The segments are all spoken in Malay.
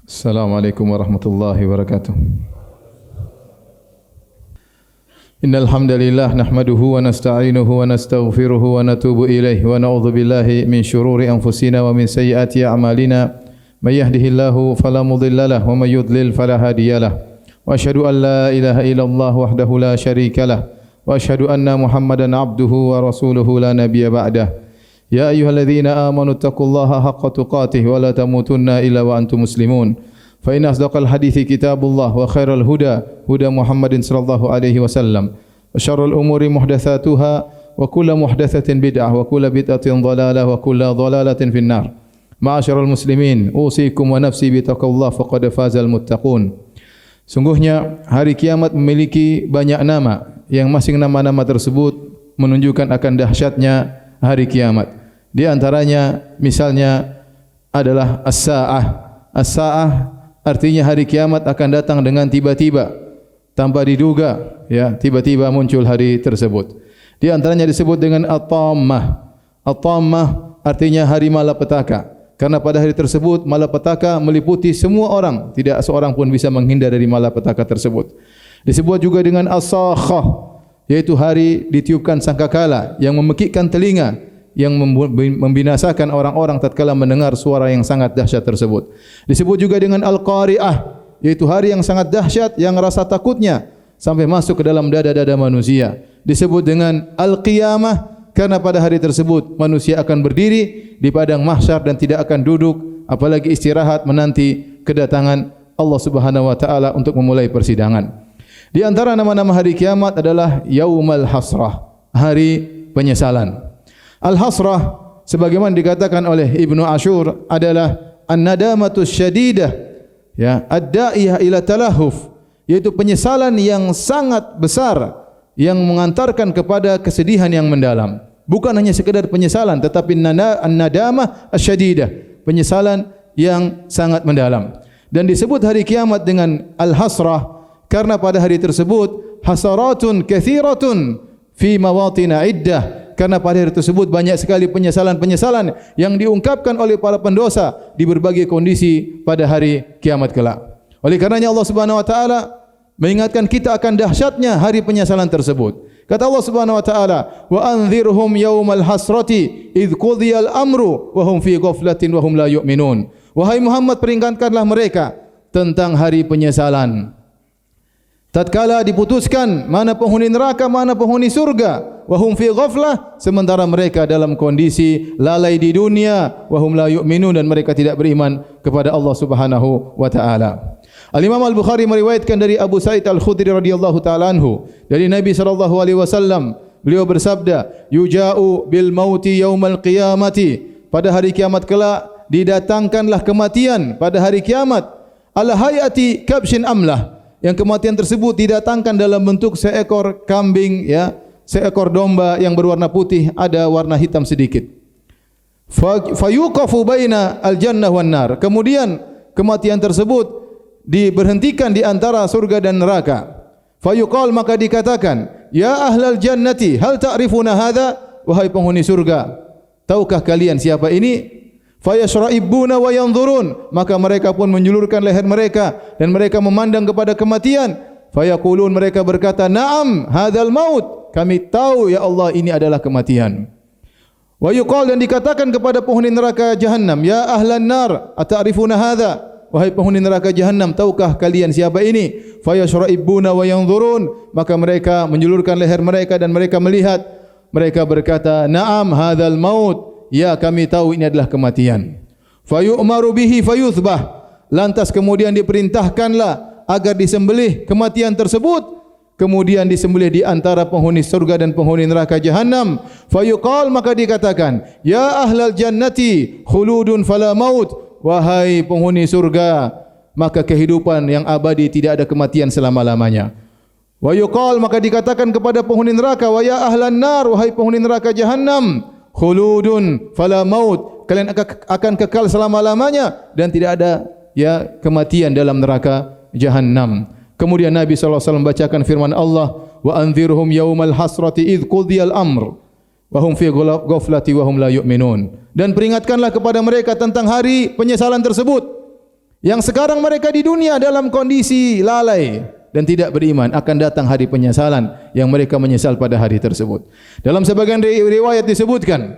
Assalamualaikum warahmatullahi wabarakatuh. Innal hamdalillah nahmaduhu wa nasta'inuhu wa nastaghfiruhu wa natubu ilaihi wa na'udzu billahi min shururi anfusina wa min sayyiati a'malina. May yahdihillahu fala mudhillalah wa may yudlil fala hadiyalah. Wa asyhadu an la ilaha illallah wahdahu la syarikalah wa asyhadu anna Muhammadan abduhu wa rasuluhu la nabiyya ba'dah. Ya ayyuhalladzina amanu taqullaha haqqa tuqatih wa la tamutunna illa wa antum muslimun. Fa inna asdaqal hadithi kitabullah wa khairal huda huda Muhammadin sallallahu alaihi wasallam. Wa syarrul umuri muhdatsatuha wa kullu muhdatsatin bid'ah wa kullu bid'atin dhalalah wa kullu dhalalatin finnar. Ma'asyiral muslimin, usikum wa nafsi bi taqwallah faqad fazal muttaqun. Sungguhnya hari kiamat memiliki banyak nama yang masing nama-nama tersebut menunjukkan akan dahsyatnya hari kiamat. Di antaranya misalnya adalah as-sa'ah. As-sa'ah artinya hari kiamat akan datang dengan tiba-tiba, tanpa diduga, ya, tiba-tiba muncul hari tersebut. Di antaranya disebut dengan at-tammah. At-tammah artinya hari malapetaka. Karena pada hari tersebut malapetaka meliputi semua orang, tidak seorang pun bisa menghindar dari malapetaka tersebut. Disebut juga dengan as-sakhah, yaitu hari ditiupkan sangkakala yang memekikkan telinga, yang membinasakan orang-orang tatkala mendengar suara yang sangat dahsyat tersebut. Disebut juga dengan al-qari'ah, yaitu hari yang sangat dahsyat yang rasa takutnya sampai masuk ke dalam dada-dada manusia. Disebut dengan al-qiyamah karena pada hari tersebut manusia akan berdiri di padang mahsyar dan tidak akan duduk apalagi istirahat menanti kedatangan Allah Subhanahu wa taala untuk memulai persidangan. Di antara nama-nama hari kiamat adalah Yaumal Hasrah, hari penyesalan. Al-hasrah sebagaimana dikatakan oleh Ibnu Ashur adalah an-nadamatus syadidah, ya, ad-da'iyah ila talahuf, yaitu penyesalan yang sangat besar yang mengantarkan kepada kesedihan yang mendalam. Bukan hanya sekedar penyesalan tetapi an-nadamah asy-syadidah, penyesalan yang sangat mendalam. Dan disebut hari kiamat dengan al-hasrah karena pada hari tersebut hasaratun katsiratun fi mawatina iddah. Karena pada hari tersebut banyak sekali penyesalan-penyesalan yang diungkapkan oleh para pendosa di berbagai kondisi pada hari kiamat kelak. Oleh karenanya Allah Subhanahu wa taala mengingatkan kita akan dahsyatnya hari penyesalan tersebut. Kata Allah Subhanahu wa taala, "Wa anzirhum yaumal hasrati idz qudiyal amru wa hum fi ghaflatin wa hum la yu'minun." Wahai Muhammad, peringatkanlah mereka tentang hari penyesalan. Tatkala diputuskan mana penghuni neraka, mana penghuni surga, wa hum fi ghaflah, sementara mereka dalam kondisi lalai di dunia, wa hum la yu'minun, dan mereka tidak beriman kepada Allah Subhanahu wa taala. Al-Imam Al-Bukhari meriwayatkan dari Abu Sa'id Al-Khudri radhiyallahu taala anhu dari Nabi sallallahu alaihi wasallam, beliau bersabda, "Yuja'u bil mauti yaumal qiyamati." Pada hari kiamat kelak didatangkanlah kematian pada hari kiamat, ala hayati kabshin amlah. Yang kematian tersebut didatangkan dalam bentuk seekor kambing, ya, seekor domba yang berwarna putih, ada warna hitam sedikit. Fayuqafu baina al-jannah wan nar. Kemudian kematian tersebut diberhentikan di antara surga dan neraka. Fayuqal, maka dikatakan, "Ya ahlal jannati, hal ta'rifuna hadza?" Wahai penghuni surga, tahukah kalian siapa ini? Fayashra'ibuna wa yanzurun, maka mereka pun menjulurkan leher mereka dan mereka memandang kepada kematian. Fayaqulun, mereka berkata, "Na'am, hadzal maut." Kami tahu ya Allah, ini adalah kematian. Wa yuqal, dan dikatakan kepada penghuni neraka Jahannam, "Ya ahlan nar, ata'rifuna hadza?" Wahai penghuni neraka Jahannam, tahukah kalian siapa ini? Fayashra'ibuna wa yanzurun, maka mereka menjulurkan leher mereka dan mereka melihat. Mereka berkata, "Na'am, hadzal maut." Ya, kami tahu ini adalah kematian. Fayu'maru bihi fayuthbah. Lantas kemudian diperintahkanlah agar disembelih kematian tersebut. Kemudian disembelih di antara penghuni surga dan penghuni neraka Jahannam. Fayuqal, maka dikatakan, "Ya ahlal jannati, khuludun fala maut." Wahai penghuni surga, maka kehidupan yang abadi, tidak ada kematian selama-lamanya. Wa yuqal, maka dikatakan kepada penghuni neraka, "Wa ya ahlan nar." Wahai penghuni neraka Jahannam, khuludun fala maut, kalian akan kekal selama-lamanya dan tidak ada, ya, kematian dalam neraka Jahannam. Kemudian Nabi sallallahu alaihi wasallam bacakan firman Allah, "Wa anzirhum yaumal hasrati idz qudiyal amr wa hum fi ghaflati wa hum la yu'minun." Dan peringatkanlah kepada mereka tentang hari penyesalan tersebut, Yang sekarang mereka di dunia dalam kondisi lalai dan tidak beriman, akan datang hari penyesalan yang mereka menyesal pada hari tersebut. Dalam sebagian riwayat disebutkan,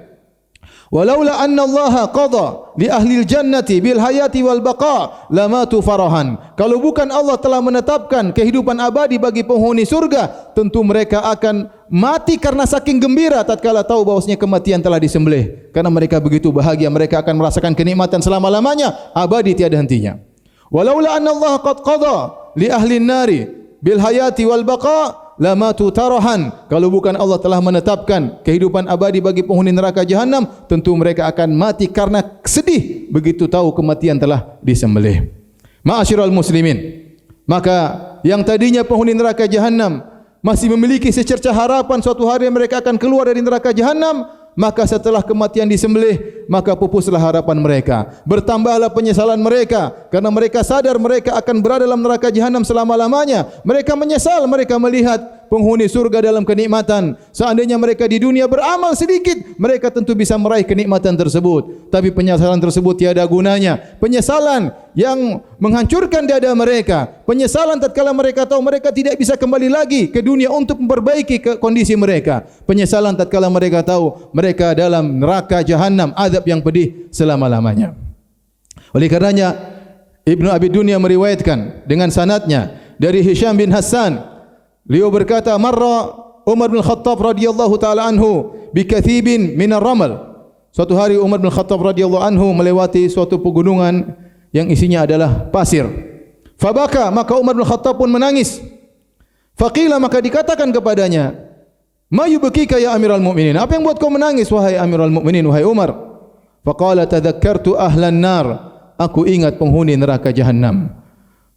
walaula anna Allah qada li ahli jannati bil hayati wal baqa lamatu farahan. Kalau bukan Allah telah menetapkan kehidupan abadi bagi penghuni surga, tentu mereka akan mati karena saking gembira tatkala tahu bahwasanya kematian telah disembelih. Karena mereka begitu bahagia, mereka akan merasakan kenikmatan selama-lamanya, abadi tiada hentinya. Walaula anna Allah qad qada li ahli nari bil hayati wal baqa lamatu tarahan. Kalau bukan Allah telah menetapkan kehidupan abadi bagi penghuni neraka jahanam, tentu mereka akan mati karena sedih begitu tahu kematian telah disembelih. Ma'asyiral muslimin, maka yang tadinya penghuni neraka jahanam masih memiliki secercah harapan suatu hari mereka akan keluar dari neraka jahanam, maka setelah kematian disembelih, maka pupuslah harapan mereka, bertambahlah penyesalan mereka, karena mereka sadar mereka akan berada dalam neraka jahanam selama-lamanya. Mereka menyesal, mereka melihat penghuni surga dalam kenikmatan. Seandainya mereka di dunia beramal sedikit, mereka tentu bisa meraih kenikmatan tersebut. Tapi penyesalan tersebut tiada gunanya. Penyesalan yang menghancurkan dada mereka, penyesalan tatkala mereka tahu mereka tidak bisa kembali lagi ke dunia untuk memperbaiki kondisi mereka, penyesalan tatkala mereka tahu mereka dalam neraka jahanam, azab yang pedih selama-lamanya. Oleh karenanya Ibnu Abi Dunya meriwayatkan dengan sanadnya dari Hisham bin Hassan, beliau berkata, marra Umar bin Khattab radhiyallahu taala anhu bi kathibin min ar-ramal. Suatu hari Umar bin Khattab radhiyallahu anhu melewati suatu pegunungan yang isinya adalah pasir. Fabaka, maka Umar bin Khattab pun menangis. Faqila, maka dikatakan kepadanya, ma yubkika ya Amirul Mukminin? Apa yang buat kau menangis wahai Amirul Mukminin, wahai Umar? Faqala tadhakkartu ahlan nar. Aku ingat penghuni neraka jahanam.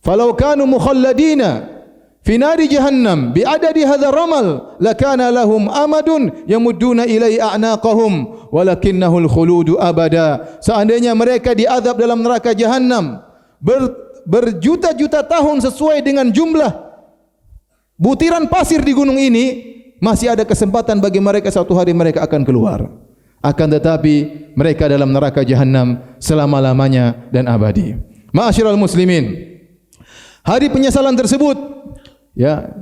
Falau kanu mukhalladina fi nari jahannam bi adadi hadzal ramal lakana lahum amadun yamudduna ilai a'naqahum walakinnahu al-khuludu abada. Seandainya mereka diazab dalam neraka jahanam berjuta-juta tahun sesuai dengan jumlah butiran pasir di gunung ini, masih ada kesempatan bagi mereka suatu hari mereka akan keluar. Akan tetapi mereka dalam neraka jahanam selama-lamanya dan abadi. Ma'asyiral muslimin, hari penyesalan tersebut, ya,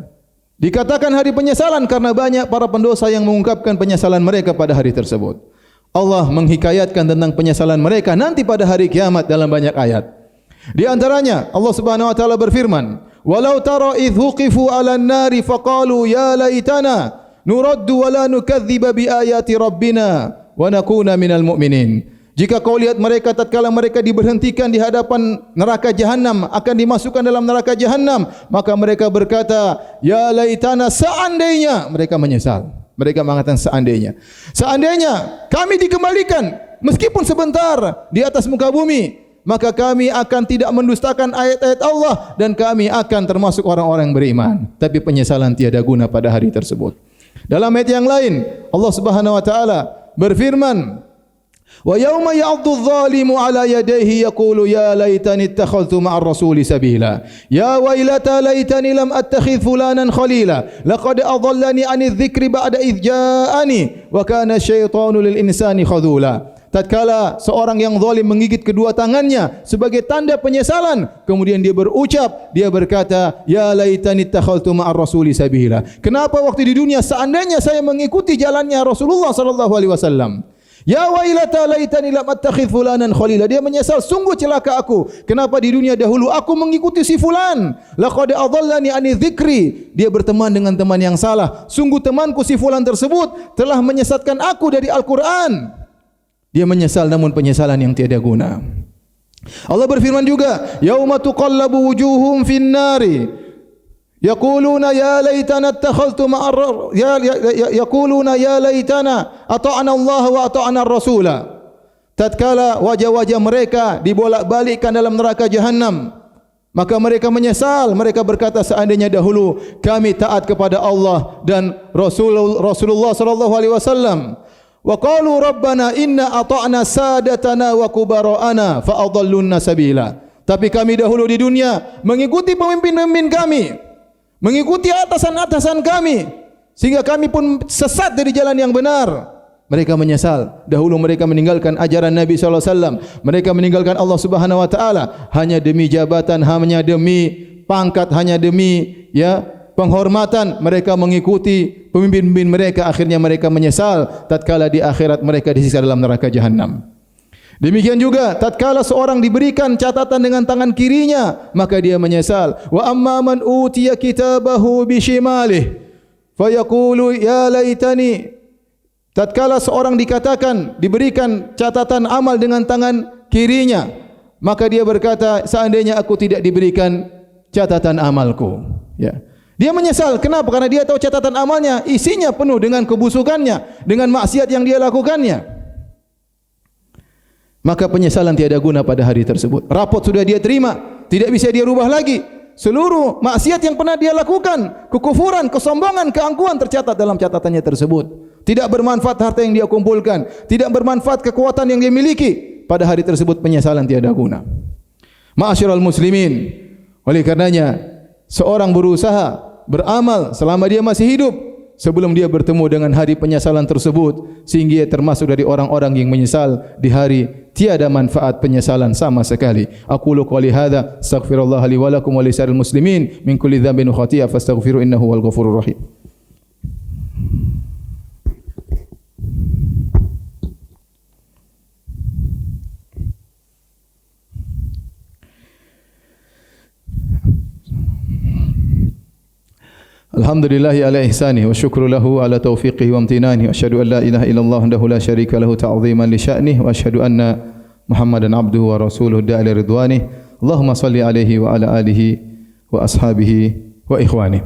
dikatakan hari penyesalan karena banyak para pendosa yang mengungkapkan penyesalan mereka pada hari tersebut. Allah menghikayatkan tentang penyesalan mereka nanti pada hari kiamat dalam banyak ayat. Di antaranya Allah Subhanahu wa taala berfirman, "Walau tara idh wuqifu 'alan nari faqalu ya laitana nuraddu wa la nukadziba bi ayati rabbina wa nakuna minal mu'minin." Jika kau lihat mereka tatkala mereka diberhentikan di hadapan neraka jahanam, akan dimasukkan dalam neraka jahanam, maka mereka berkata, ya laitana, seandainya, mereka menyesal. Mereka mengatakan seandainya. Seandainya kami dikembalikan meskipun sebentar di atas muka bumi, maka kami akan tidak mendustakan ayat-ayat Allah dan kami akan termasuk orang-orang yang beriman. Tapi penyesalan tiada guna pada hari tersebut. Dalam ayat yang lain Allah Subhanahu wa taala berfirman, wa yauma ya'dhu adh-dhalimu 'ala yadayhi yaqulu ya laitani ittakhadhtu ma'ar rasuli sabila ya wailata laitani lam attakhidh fulanan khalila laqad adallani 'ani adh-dhikri ba'da idh ja'ani wa kana asy-syaitanu lil insani khadhula. Tatkala seorang yang zalim menggigit kedua tangannya sebagai tanda penyesalan, kemudian dia berucap, dia berkata, ya laitani ittakhadhtu ma'ar rasuli sabila. Kenapa waktu di dunia seandainya saya mengikuti jalannya Rasulullah sallallahu alaihi wasallam? Ya wailata laitani lam attakhidh fulanan khalila. Dia menyesal, sungguh celaka aku. Kenapa di dunia dahulu aku mengikuti si fulan? Laqad adallani ani dzikri. Dia berteman dengan teman yang salah. Sungguh temanku si fulan tersebut telah menyesatkan aku dari Al-Qur'an. Dia menyesal namun penyesalan yang tiada guna. Allah berfirman juga, yauma tuqallabu wujuhum fin nari yaquluna ya laitana ittakhadhtu ma'ar yaquluna ya laitana ata'na Allah wa ata'na ar-rasula. Tatkala wajah-wajah mereka dibolak-balikkan dalam neraka jahanam, maka mereka menyesal. Mereka berkata, seandainya dahulu kami taat kepada Allah dan Rasulullah sallallahu alaihi wasallam. Wa qalu rabbana inna ata'na sadatana wa kubara'ana fa adallunna sabila. Tapi kami dahulu di dunia mengikuti pemimpin-pemimpin kami, mengikuti atasan-atasan kami, sehingga kami pun sesat dari jalan yang benar. mereka menyesal. Dahulu mereka meninggalkan ajaran Nabi sallallahu alaihi wasallam. Mereka meninggalkan Allah Subhanahu wa taala hanya demi jabatan, hanya demi pangkat, hanya demi penghormatan. Mereka mengikuti pemimpin-pemimpin mereka, akhirnya mereka menyesal tatkala di akhirat mereka disiksa dalam neraka jahanam. Demikian juga tatkala seorang diberikan catatan dengan tangan kirinya, maka dia menyesal. Wa amma man utiya kitabahu bishimalih fayaqulu ya laitani. Tatkala seorang diberikan catatan amal dengan tangan kirinya, maka dia berkata, seandainya aku tidak diberikan catatan amalku. Ya. Dia menyesal. Kenapa? Karena dia tahu catatan amalnya isinya penuh dengan kebusukannya, dengan maksiat yang dia lakukannya. Maka penyesalan tiada guna pada hari tersebut. Rapot sudah dia terima, tidak bisa dia rubah lagi. Seluruh maksiat yang pernah dia lakukan, kekufuran, kesombongan, keangkuhan tercatat dalam catatannya tersebut. Tidak bermanfaat harta yang dia kumpulkan, tidak bermanfaat kekuatan yang dia miliki. Pada hari tersebut penyesalan tiada guna. Ma'asyiral muslimin, oleh karenanya seorang berusaha beramal selama dia masih hidup sebelum dia bertemu dengan hari penyesalan tersebut, sehingga dia termasuk dari orang-orang yang menyesal di hari tiada manfaat penyesalan sama sekali. Aqulu qouli hadza astaghfirullah li wa lakum wa lisa'iril muslimin min kulli dhanbin wa khati'ah fastaghfiru innahu wal ghafurur rahim. Alhamdulillahi ala ihsanihi wa syukru lahu ala taufiqihi wa amtinanihi wa asyhadu an la ilaha illallah wahdahu la syarika lahu ta'ziman li sya'nihi wa asyhadu anna Muhammadan abduhu wa rasuluhu da'ila ridwanihi. Allahumma salli alaihi wa ala alihi wa ashabihi wa ikhwanihi.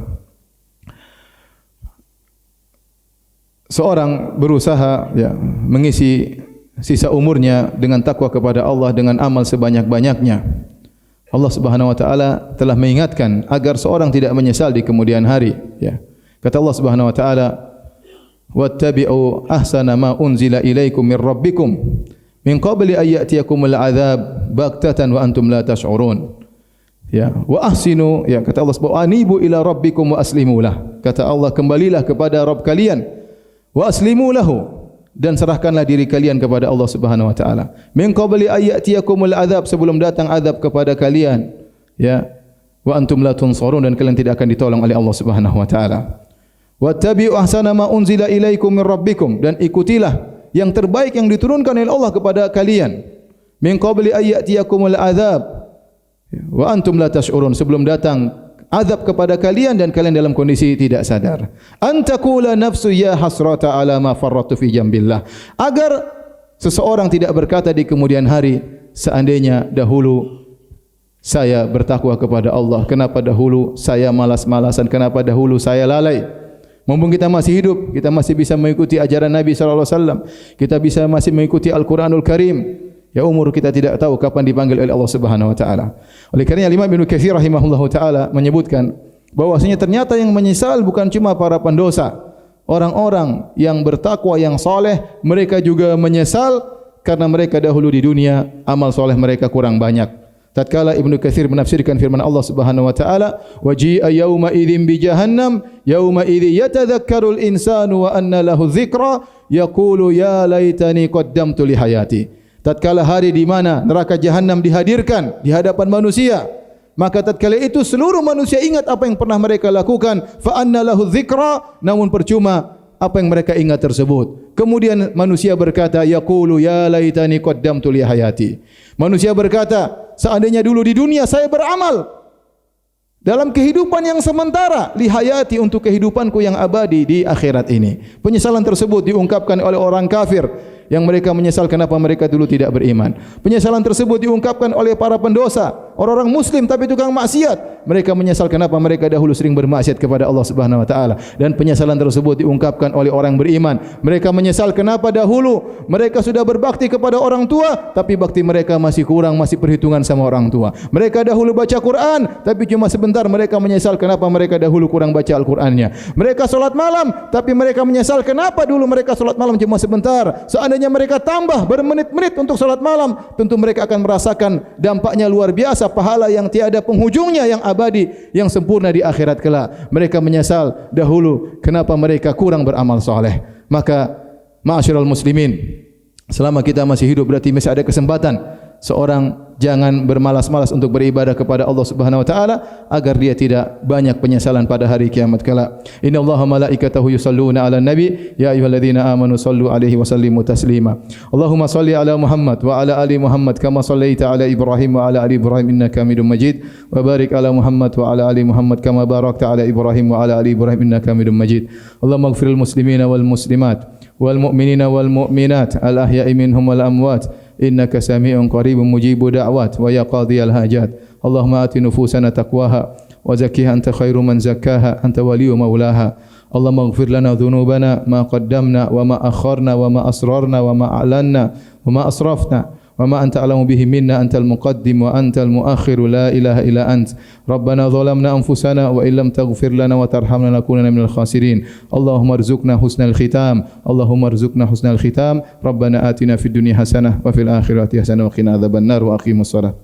Seorang berusaha mengisi sisa umurnya dengan takwa kepada Allah, dengan amal sebanyak-banyaknya. Allah Subhanahu wa taala telah mengingatkan agar seorang tidak menyesal di kemudian hari. Kata Allah Subhanahu wa taala, "Wattabi'u ahsana ma unzila ilaikum min rabbikum min qabli an ya'tiyakumul 'adzab baghtatan wa antum la tash'urun." Wa ahsinu, kata Allah Subhanahu wa taala, "Anibu ila rabbikum wa aslimu lah." Kata Allah, kembalilah kepada Rabb kalian, wa aslimu lahu, dan serahkanlah diri kalian kepada Allah Subhanahu wa taala. Min qabli ayatiyakumul adzab, sebelum datang azab kepada kalian, wa antum la tunsarun, dan kalian tidak akan ditolong oleh Allah Subhanahu wa taala. Wattabi'u ahsana ma unzila ilaikum min rabbikum, dan ikutilah yang terbaik yang diturunkan oleh Allah kepada kalian. Min qabli ayatiyakumul adzab wa antum la tash'urun, sebelum datang azab kepada kalian dan kalian dalam kondisi tidak sadar. Antakula nafsu ya hasrata ala ma farratu fi jambillah, agar seseorang tidak berkata di kemudian hari, seandainya dahulu saya bertakwa kepada Allah, kenapa dahulu saya malas-malasan, kenapa dahulu saya lalai. Mumpung kita masih hidup, kita masih bisa mengikuti ajaran Nabi sallallahu alaihi wasallam, kita bisa masih mengikuti Al-Qur'anul Karim. Umur kita tidak tahu kapan dipanggil oleh Allah Subhanahu wa taala. Oleh kerana Imam Ibnu Katsir rahimahullahu taala menyebutkan bahwasanya ternyata yang menyesal bukan cuma para pendosa. Orang-orang yang bertakwa, yang saleh, mereka juga menyesal karena mereka dahulu di dunia amal saleh mereka kurang banyak. Tatkala Ibnu Katsir menafsirkan firman Allah Subhanahu wa taala, "Waji'a yauma idzin bi jahannam, yauma idzi yatadzakkarul insanu wa anna lahu dzikra, yaqulu ya laitani qaddamtu li hayati." Tatkala hari di mana neraka jahanam dihadirkan di hadapan manusia, maka tatkala itu seluruh manusia ingat apa yang pernah mereka lakukan, fa anna lahu dzikra, namun percuma apa yang mereka ingat tersebut. Kemudian manusia berkata, yaqulu ya laitani qaddamtu li hayati. Manusia berkata, seandainya dulu di dunia saya beramal dalam kehidupan yang sementara, li hayati, untuk kehidupanku yang abadi di akhirat ini. Penyesalan tersebut diungkapkan oleh orang kafir yang mereka menyesal kenapa mereka dulu tidak beriman. Penyesalan tersebut diungkapkan oleh para pendosa, orang-orang muslim tapi tukang maksiat. Mereka menyesal kenapa mereka dahulu sering bermaksiat kepada Allah Subhanahu wa taala. Dan penyesalan tersebut diungkapkan oleh orang beriman. Mereka menyesal kenapa dahulu mereka sudah berbakti kepada orang tua tapi bakti mereka masih kurang, masih perhitungan sama orang tua. Mereka dahulu baca Quran tapi cuma sebentar, mereka menyesal kenapa mereka dahulu kurang baca Al-Qur'annya. Mereka salat malam tapi mereka menyesal kenapa dulu mereka salat malam cuma sebentar. Seandainya mereka tambah bermenit-menit untuk salat malam, tentu mereka akan merasakan dampaknya luar biasa, pahala yang tiada penghujungnya, yang abadi, yang sempurna di akhirat kelak. Mereka menyesal dahulu kenapa mereka kurang beramal soleh. Maka Ma'asyiral muslimin, selama kita masih hidup berarti masih ada kesempatan seorang jangan bermalas-malas untuk beribadah kepada Allah Subhanahu wa taala agar dia tidak banyak penyesalan pada hari kiamat kala. Innallaha malaikatahu yusholluna 'alan nabi ya ayyuhalladzina amanu shallu 'alaihi wa sallimu taslima. Allahumma shalli 'ala Muhammad wa 'ala ali Muhammad kama shallaita 'ala Ibrahim wa 'ala ali Ibrahim innaka Hamidum Majid wa barik 'ala Muhammad wa 'ala ali Muhammad kama barakta 'ala Ibrahim wa 'ala ali Ibrahim innaka Hamidum Majid. Allahumma ighfiril muslimina wal muslimat wal mu'minina wal mu'minat al ahya'i minhum wal amwat innaka sami'un qaribun mujibud da'wat wa ya qadhiyal hajat. Allahumma ati nufusana taqwaha wa zakkiha anta khairu man zakkaha anta waliyyu maulaha. Allahumma ighfir lana dhunubana ma qaddamna wa ma akharna wa ma asrarna wa ma a'lanna wa ma asrafna wa ma anta a'lamu bihi minna antal muqaddim wa antal muakhir la ilaha illa ant. Rabbana zalamna anfusana wa illam taghfir lana wa tarhamna lanakunanna minal khasirin. Allahumma arzuqna husnal khitam. Allahumma arzuqna husnal khitam. Rabbana atina fid dunya hasanah wa fil akhirati hasanah wa qina adzabannar wa aqimus shalah.